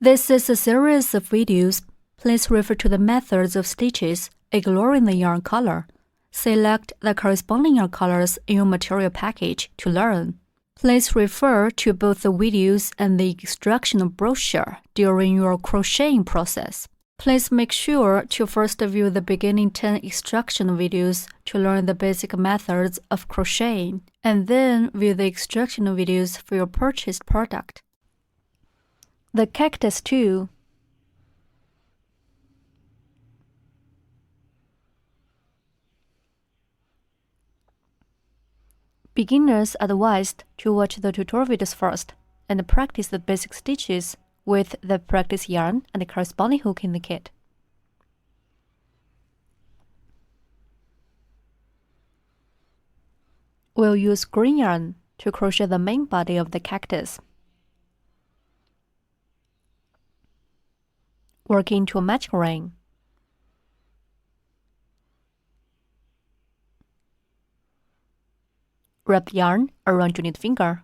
This is a series of videos. Please refer to the methods of stitches, ignoring the yarn color. Select the corresponding yarn colors in your material package to learn. Please refer to both the videos and the instructional brochure during your crocheting process. Please make sure to first view the beginning 10 instructional videos to learn the basic methods of crocheting, and then view the instructional videos for your purchased product. The Cactus tool. Beginners are advised to watch the tutorial videos first and practice the basic stitches with the practice yarn and the corresponding hook in the kit. We'll use green yarn to crochet the main body of the cactus. Work into a matching ring. Wrap the yarn around your knit finger,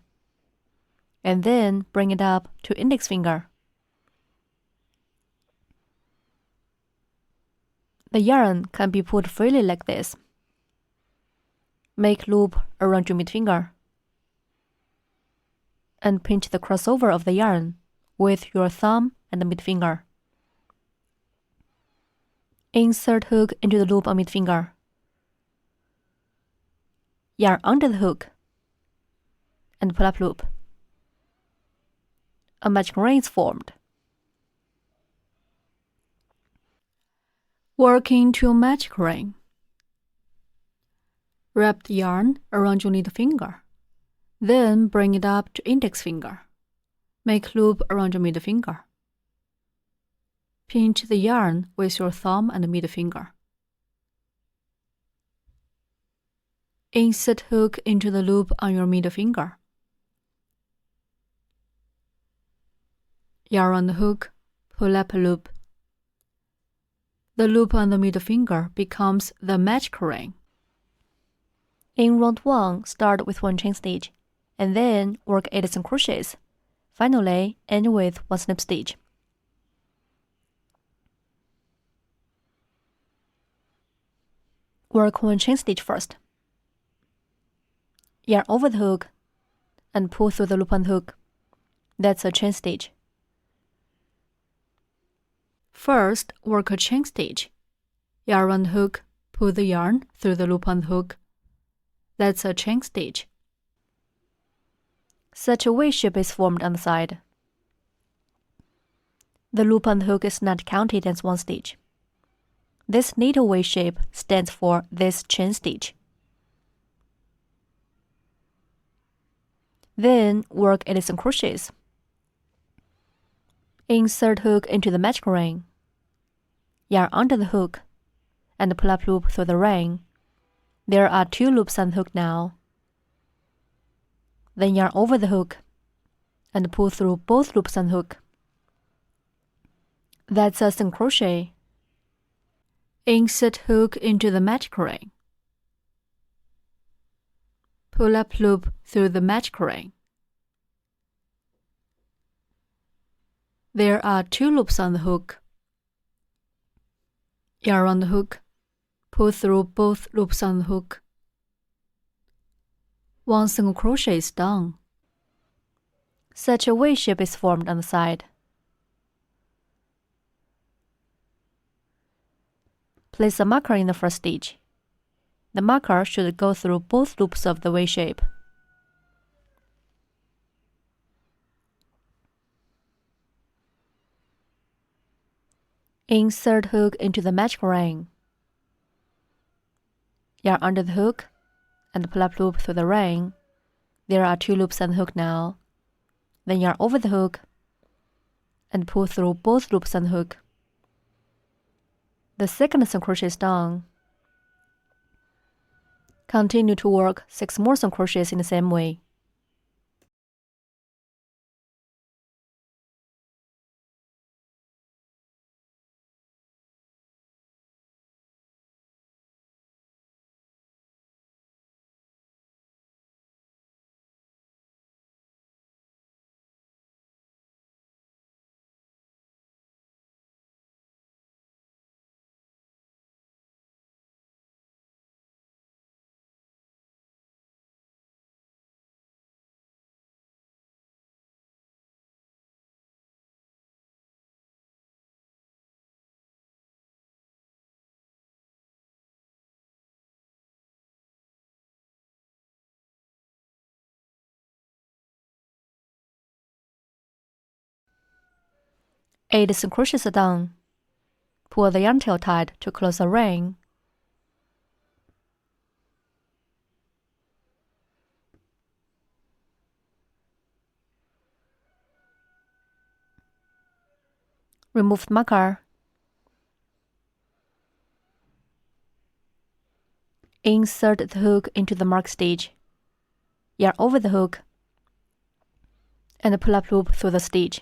and then bring it up to index finger. The yarn can be pulled freely like this. Make loop around your mid finger, and pinch the crossover of the yarn with your thumb and the mid finger. Insert hook into the loop on mid finger. Yarn under the hook, and pull up loop. A matching ring is formed. Work into a matching ring. Wrap the yarn around your knit finger, then bring it up to index finger. Make loop around your middle finger. Pinch the yarn with your thumb and middle finger. Insert hook into the loop on your middle finger. Yarn on the hook, pull up a loop. The loop on the middle finger becomes the matching ring. In round 1, start with 1 chain stitch, and then work 8 single crochets. Finally, end with 1 slip stitch. Work 1 chain stitch first. Yarn over the hook, and pull through the loop on the hook. That's a chain stitch. First, work a chain stitch. Yarn on the hook, pull the yarn through the loop on the hook. That's a chain stitch. Such a V shape is formed on the side. The loop on the hook is not counted as 1 stitch. This little V shape stands for this chain stitch. Then work 8 single crochets. Insert hook into the matching ring. Yarn under the hook, and pull up loop through the ring. There are 2 loops on the hook now. Then yarn over the hook, and pull through both loops on the hook. That's a single crochet. Insert hook into the matching ring. Pull up loop through the matching ring. There are 2 loops on the hook. Yarn on the hook, pull through both loops on the hook. 1 single crochet is done. Such a V shape is formed on the side. Place a marker in the first stitch. The marker should go through both loops of the V shape. Insert hook into the matching ring. Yarn under the hook, and pull up loop through the ring. There are 2 loops on the hook now. Then yarn over the hook, and pull through both loops on the hook. The second single crochet is done. Continue to work 6 more single crochets in the same way. 8 single crochets are done. Pull the yarn tail tight to close the ring. Remove the marker. Insert the hook into the mark stitch. Yarn over the hook and pull up loop through the stitch.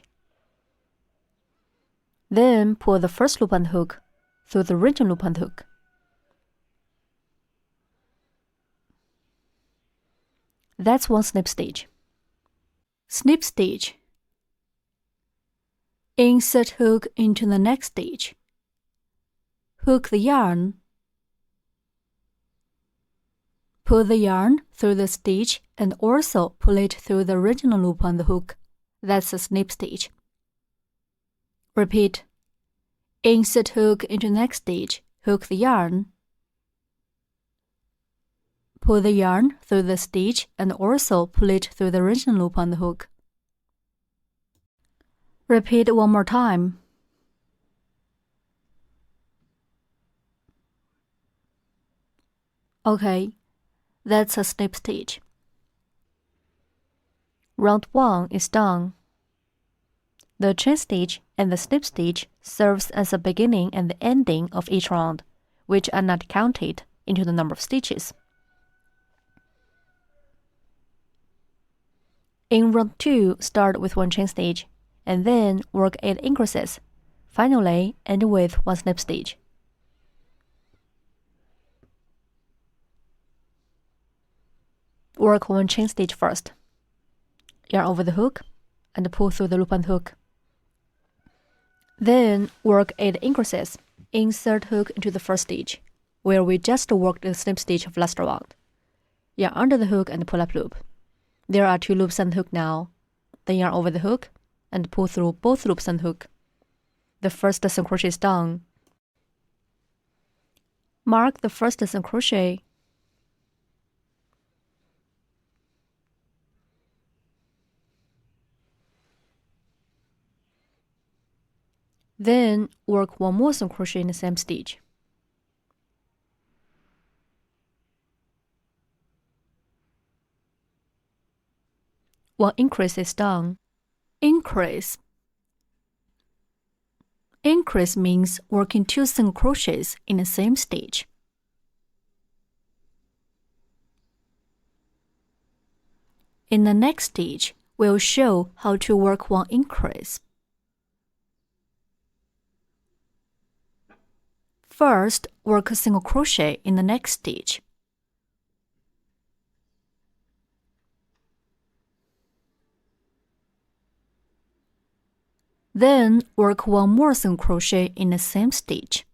Then pull the first loop on the hook through the original loop on the hook. That's one snip stitch. Snip stitch. Insert hook into the next stitch. Hook the yarn. Pull the yarn through the stitch and also pull it through the original loop on the hook. That's a snip stitch. Repeat. Insert hook into next stitch. Hook the yarn. Pull the yarn through the stitch and also pull it through the original loop on the hook. Repeat one more time. Okay, that's a snip stitch. Round 1 is done. The chain stitch and the snip stitch serves as the beginning and the ending of each round, which are not counted into the number of stitches. In round 2, start with 1 chain stitch, and then work 8 increases. Finally, end with 1 snip stitch. Work 1 chain stitch first. Yarn over the hook and pull through the loop on the hook. Then work 8 increases. Insert hook into the first stitch, where we just worked the snip stitch of last round. Yarn under the hook and pull up loop. There are 2 loops on the hook now. Then yarn over the hook and pull through both loops on the hook. The first single crochet is done. Mark the first single crochet. Then work 1 more single crochet in the same stitch. One increase is done. Increase. Increase means working 2 single crochets in the same stitch. In the next stitch, we'll show how to work 1 increase. First, work a single crochet in the next stitch. Then work 1 more single crochet in the same stitch.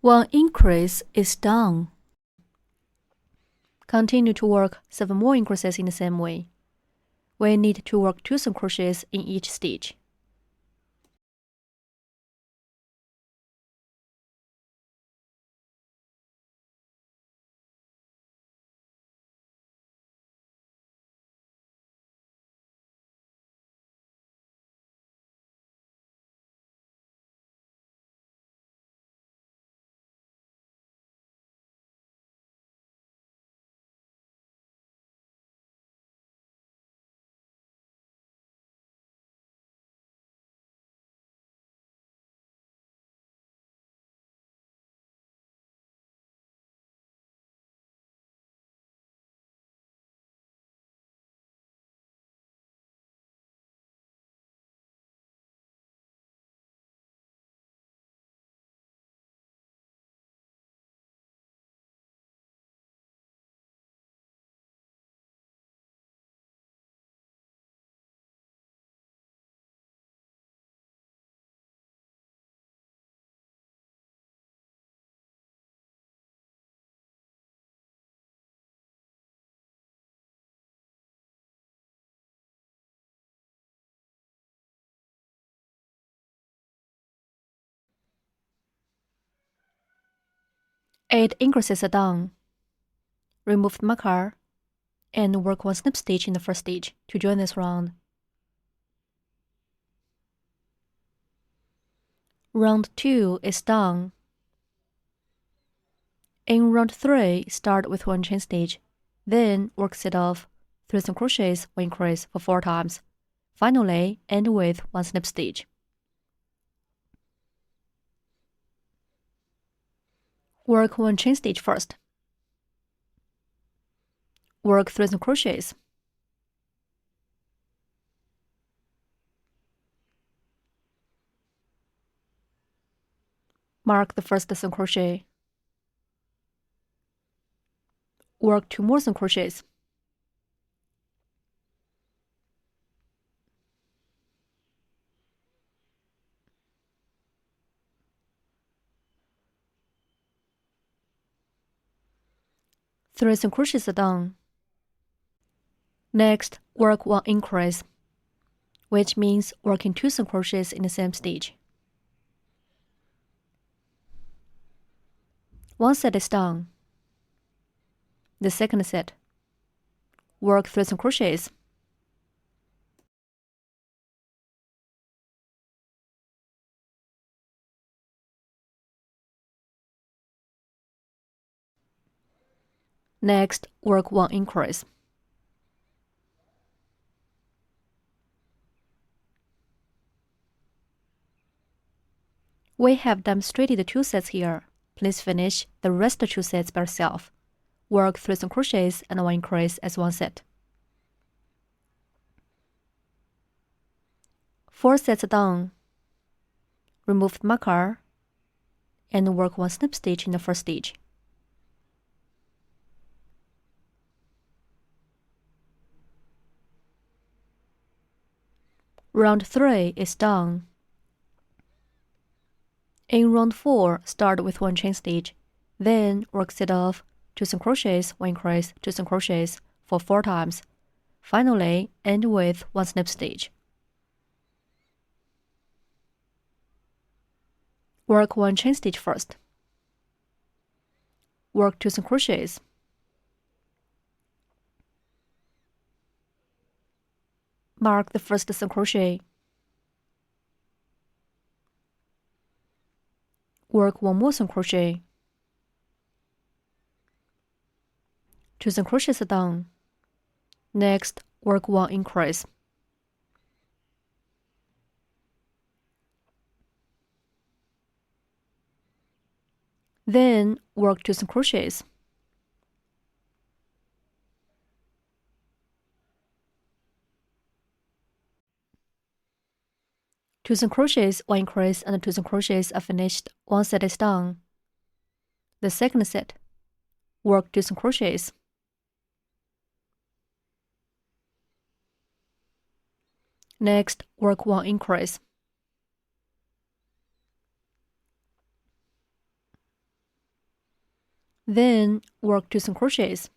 One increase is done. Continue to work 7 more increases in the same way. We need to work 2 single crochets in each stitch. 8 increases are done. Remove the marker and work 1 slip stitch in the first stitch to join this round. Round 2 is done. In round 3, start with 1 chain stitch, then work set off 3 single crochets or increase for 4 times. Finally, end with 1 slip stitch. Work 1 chain stitch first. Work 3 single crochets. Mark the first single crochet. Work 2 more single crochets. Three single crochets are done. Next, work 1 increase, which means working 2 single crochets in the same stitch. One set is done. The second set, work 3 single crochets. Next, work 1 increase. We have demonstrated the 2 sets here. Please finish the rest of 2 sets by yourself. Work 3 single crochets and 1 increase as 1 set. 4 sets are done. Remove the marker and work 1 slip stitch in the first stitch. Round 3 is done. In round 4, start with 1 chain stitch, then work set off 2 single crochets, 1 increase, 2 single crochets for 4 times. Finally, end with 1 slip stitch. Work 1 chain stitch first. Work 2 single crochets. Mark the first single crochet. Work 1 more single crochet. 2 single crochets are done. Next, work 1 increase. Then work 2 single crochets. Two single crochets, 1 increase, and 2 single crochets are finished. 1 set is done. The second set, work 2 single crochets. Next, work 1 increase. Then work 2 single crochets.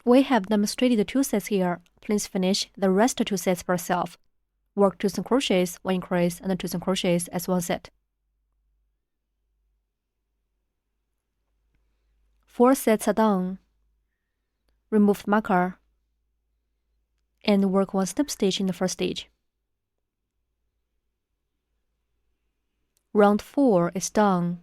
We have demonstrated the 2 sets here. Please finish the rest of 2 sets by yourself. Work 2 single crochets, 1 increase, and 2 single crochets as 1 set. 4 sets are done. Remove the marker and work 1 slip stitch in the first stitch. Round 4 is done.